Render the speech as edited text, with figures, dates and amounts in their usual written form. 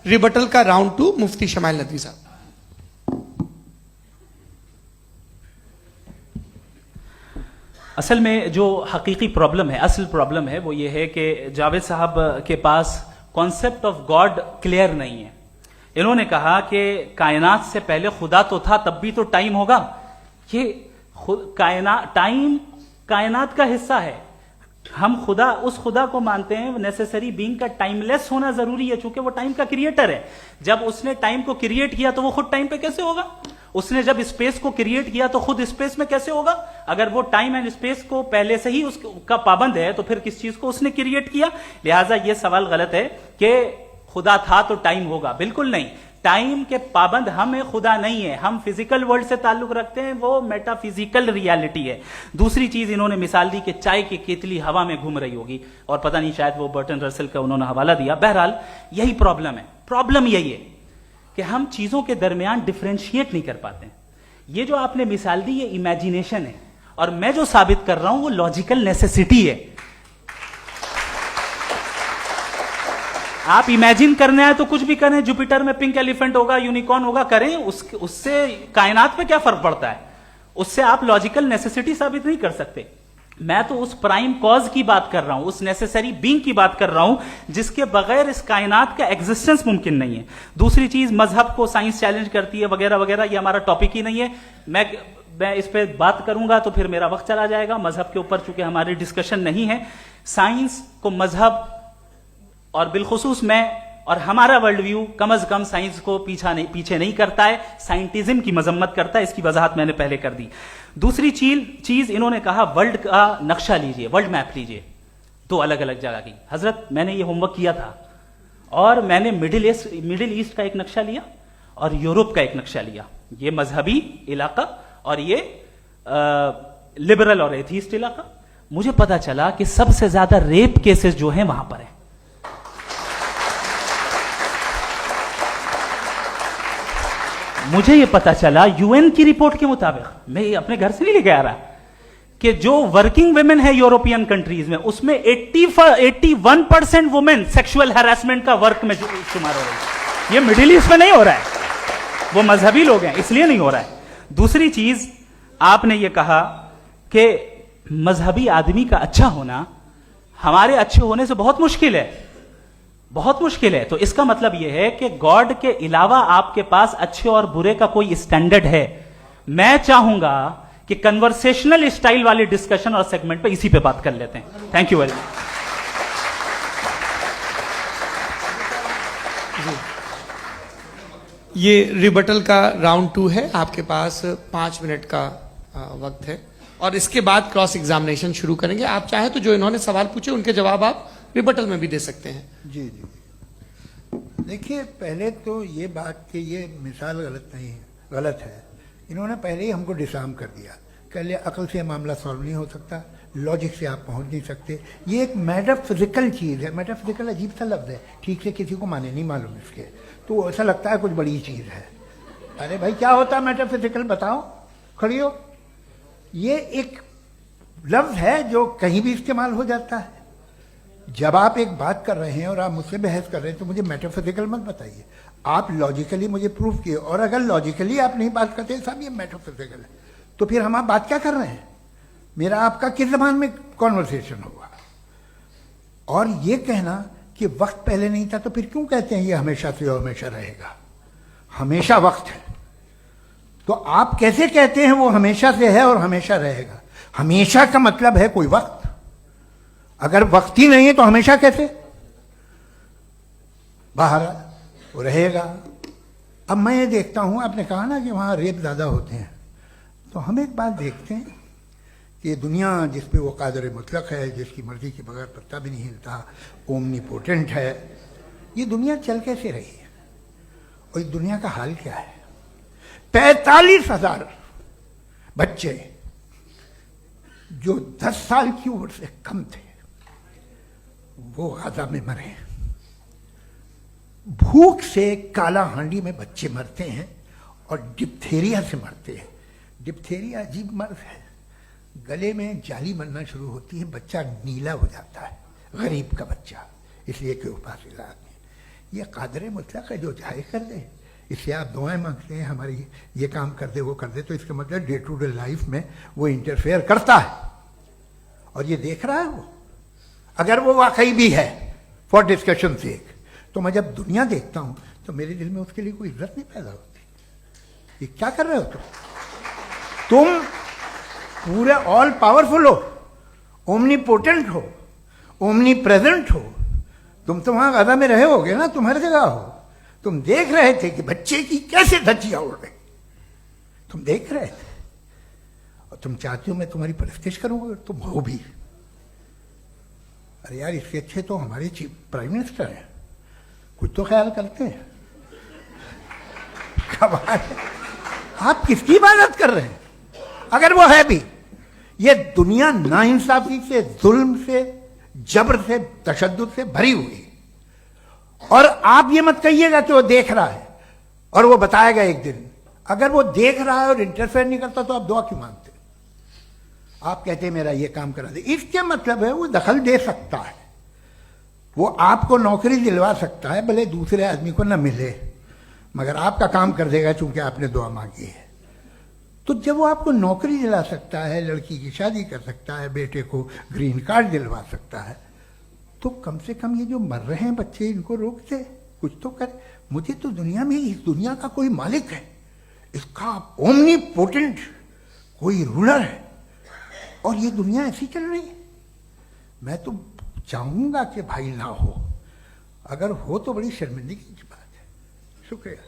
Rebuttal کا round 2 مفتی شمائل ندوی صاحب. اصل میں جو حقیقی پرابلم ہے، اصل پرابلم ہے وہ یہ ہے کہ جاوید صاحب کے پاس کانسیپٹ آف گاڈ کلیئر نہیں ہے. انہوں نے کہا کہ کائنات سے پہلے خدا تو تھا، تب بھی تو ٹائم ہوگا. یہ ٹائم کائنات کا حصہ ہے. ہم اس خدا کو مانتے ہیں، نیسیسری بینگ کا ٹائم لیس ہونا ضروری ہے چونکہ وہ ٹائم کا کریٹر ہے. جب اس نے ٹائم کو کریٹ کیا تو وہ خود ٹائم پہ کیسے ہوگا؟ اس نے جب اسپیس کو کریٹ کیا تو خود اسپیس میں کیسے ہوگا؟ اگر وہ ٹائم اینڈ اسپیس کو پہلے سے ہی اس کا پابند ہے تو پھر کس چیز کو اس نے کریٹ کیا؟ لہٰذا یہ سوال غلط ہے کہ خدا تھا تو ٹائم ہوگا. بالکل نہیں. ٹائم کے پابند ہم ہیں، خدا نہیں ہے. ہم فزیکل ورلڈ سے تعلق رکھتے ہیں، وہ میٹا فزیکل ریالٹی ہے. دوسری چیز انہوں نے مثال دی کہ چائے کی کیتلی ہوا میں گھوم رہی ہوگی، اور پتہ نہیں شاید وہ برٹن رسل کا انہوں نے حوالہ دیا. بہرحال یہی پرابلم ہے. پرابلم یہی ہے کہ ہم چیزوں کے درمیان ڈفرینشیٹ نہیں کر پاتے ہیں. یہ جو آپ نے مثال دی یہ امیجینیشن ہے، اور میں جو ثابت کر رہا ہوں وہ لاجیکل نیسیسٹی ہے. آپ امیجن کرنے آئے تو کچھ بھی کریں، جوپیٹر میں پنک ایلیفنٹ ہوگا، یونیکارن ہوگا، کریں. اس سے کائنات پہ کیا فرق پڑتا ہے؟ اس سے آپ لاجیکل نیسیسٹی ثابت نہیں کر سکتے. میں تو اس پرائم کاز کی بات کر رہا ہوں، اس نیسیسری بینگ کی بات کر رہا ہوں جس کے بغیر اس کائنات کا ایگزسٹنس ممکن نہیں ہے. دوسری چیز، مذہب کو سائنس چیلنج کرتی ہے وغیرہ وغیرہ، یہ ہمارا ٹاپک ہی نہیں ہے. میں اس پہ بات کروں گا تو پھر میرا وقت چلا جائے گا. مذہب کے اوپر چونکہ ہماری ڈسکشن نہیں ہے. سائنس کو مذہب اور بالخصوص میں اور ہمارا ورلڈ ویو کم از کم سائنس کو پیچھے نہیں کرتا ہے، سائنٹزم کی مذمت کرتا ہے. اس کی وضاحت میں نے پہلے کر دی. دوسری چیز انہوں نے کہا ورلڈ کا نقشہ لیجئے، ورلڈ میپ لیجئے، 2 الگ الگ جگہ کی. حضرت میں نے یہ ہوم ورک کیا تھا، اور میں نے مڈل ایسٹ کا ایک نقشہ لیا اور یورپ کا ایک نقشہ لیا. یہ مذہبی علاقہ اور یہ لبرل اور ایتھیسٹ علاقہ. مجھے پتا چلا کہ سب سے زیادہ ریپ کیسز جو ہیں وہاں پر ہیں. مجھے یہ پتا چلا یو این کی رپورٹ کے مطابق، میں اپنے گھر سے نہیں لے کے آ رہا، کہ جو ورکنگ ویمن ہے یورپین کنٹریز میں، اس میں 81% وومن سیکشول ہراسمنٹ کا ورک میں شمار ہو رہی ہے. یہ مڈل ایسٹ میں نہیں ہو رہا ہے، وہ مذہبی لوگ ہیں اس لیے نہیں ہو رہا ہے. دوسری چیز آپ نے یہ کہا کہ مذہبی آدمی کا اچھا ہونا ہمارے اچھے ہونے سے بہت مشکل ہے، بہت مشکل ہے. تو اس کا مطلب یہ ہے کہ گاڈ کے علاوہ آپ کے پاس اچھے اور برے کا کوئی اسٹینڈرڈ ہے. میں چاہوں گا کہ کنورسیشنل اسٹائل والی ڈسکشن اور سیگمنٹ پہ اسی پہ بات کر لیتے ہیں. Thank you very much. یہ ریبٹل کا راؤنڈ 2 ہے. آپ کے پاس 5 منٹ کا وقت ہے، اور اس کے بعد کراس ایگزامینیشن شروع کریں گے. آپ چاہیں تو جو انہوں نے سوال پوچھے ان کے جواب آپ ریبٹل میں بھی دے سکتے ہیں. جی جی. دیکھیے، پہلے تو یہ بات کہ یہ مثال غلط نہیں ہے، غلط ہے. انہوں نے پہلے ہی ہم کو ڈسارم کر دیا. پہلے عقل سے معاملہ سالو نہیں ہو سکتا، لاجک سے آپ پہنچ نہیں سکتے. یہ ایک میٹا فزیکل چیز ہے. میٹا فزیکل عجیب سا لفظ ہے، ٹھیک سے کسی کو معنی نہیں معلوم اس کے، تو ایسا لگتا ہے کچھ بڑی چیز ہے. ارے بھائی کیا ہوتا ہے میٹا فزیکل؟ بتاؤ، کھڑی ہو. یہ ایک لفظ ہے جو کہیں بھی استعمال ہو جاتا ہے. جب آپ ایک بات کر رہے ہیں اور آپ مجھ سے بحث کر رہے ہیں تو مجھے میٹا فزیکل مت بتائیے. آپ لاجیکلی مجھے پروف کیے، اور اگر لاجیکلی آپ نہیں بات کرتے صاحب یہ میٹا فزیکل ہے، تو پھر ہم آپ بات کیا کر رہے ہیں؟ میرا آپ کا کس زبان میں کانورسیشن ہوگا؟ اور یہ کہنا کہ وقت پہلے نہیں تھا، تو پھر کیوں کہتے ہیں یہ ہمیشہ سے اور ہمیشہ رہے گا؟ ہمیشہ وقت ہے، تو آپ کیسے کہتے ہیں وہ ہمیشہ سے ہے اور ہمیشہ رہے گا؟ ہمیشہ کا مطلب ہے کوئی وقت. اگر وقت ہی نہیں ہے تو ہمیشہ کیسے؟ باہر وہ رہے گا. اب میں یہ دیکھتا ہوں، آپ نے کہا نا کہ وہاں ریپ زیادہ ہوتے ہیں، تو ہم ایک بات دیکھتے ہیں کہ دنیا جس پہ وہ قادر مطلق ہے، جس کی مرضی کے بغیر پتہ بھی نہیں ہلتا، اومنی پوٹنٹ ہے، یہ دنیا چل کیسے رہی ہے؟ اور اس دنیا کا حال کیا ہے؟ 45,000 بچے جو 10 سال کی عمر سے کم تھے وہ غزہ میں مرے. بھوک سے کالا ہانڈی میں بچے مرتے ہیں اور ڈپتھیریا سے مرتے ہیں. ڈپتھیریا عجیب مرض ہے، گلے میں جالی مرنا شروع ہوتی ہے، بچہ نیلا ہو جاتا ہے، غریب کا بچہ، اس لیے کہ اوپر سے لاتے ہیں. یہ قادر مطلق ہے جو چاہے کر دے. اس سے آپ دعائیں مانگتے ہیں ہماری یہ کام کر دے وہ کر دے, تو اس کا مطلب ڈے ٹو ڈے لائف میں وہ انٹرفیئر کرتا ہے اور یہ دیکھ رہا ہے وہ. اگر وہ واقعی بھی ہے فار ڈسکشن سیک, تو میں جب دنیا دیکھتا ہوں تو میرے دل میں اس کے لیے کوئی عزت نہیں پیدا ہوتی. یہ کیا کر رہے ہو تم پورے آل پاورفل ہو, اومنی پوٹنٹ ہو, اومنی پریزنٹ ہو. تم تو وہاں غزہ میں رہے ہوگے نا, تم ہر جگہ ہو. تم دیکھ رہے تھے کہ بچے کی کیسے دھجیاں اڑ رہی, تم دیکھ رہے تھے. اور تم چاہتے ہو میں تمہاری پرستش کروں گا, تم ہو بھی. ارے یار, اس کے اچھے تو ہمارے چیف پرائم منسٹر ہیں, کچھ تو خیال کرتے ہیں. آپ کس کی عبادت کر رہے ہیں؟ اگر وہ ہے بھی, یہ دنیا ناانصافی سے, ظلم سے, جبر سے, تشدد سے بھری ہوئی. اور آپ یہ مت کہیے گا کہ وہ دیکھ رہا ہے اور وہ بتائے گا ایک دن. اگر وہ دیکھ رہا ہے اور انٹرفیئر نہیں کرتا تو آپ دعا کیوں مانگتے؟ آپ کہتے ہیں میرا یہ کام کرا دے. اس کے مطلب ہے وہ دخل دے سکتا ہے, وہ آپ کو نوکری دلوا سکتا ہے, بھلے دوسرے آدمی کو نہ ملے, مگر آپ کا کام کر دے گا چونکہ آپ نے دعا مانگی ہے. تو جب وہ آپ کو نوکری دلا سکتا ہے, لڑکی کی شادی کر سکتا ہے, بیٹے کو گرین کارڈ دلوا سکتا ہے, تو کم سے کم یہ جو مر رہے ہیں بچے ان کو روک دے, کچھ تو کرے. مجھے تو دنیا میں اس دنیا کا کوئی مالک ہے, اس کا اومنی پوٹنٹ کوئی رولر ہے, اور یہ دنیا ایسی چل رہی ہے. میں تو چاہوں گا کہ بھائی نہ ہو, اگر ہو تو بڑی شرمندگی کی بات ہے. شکریہ.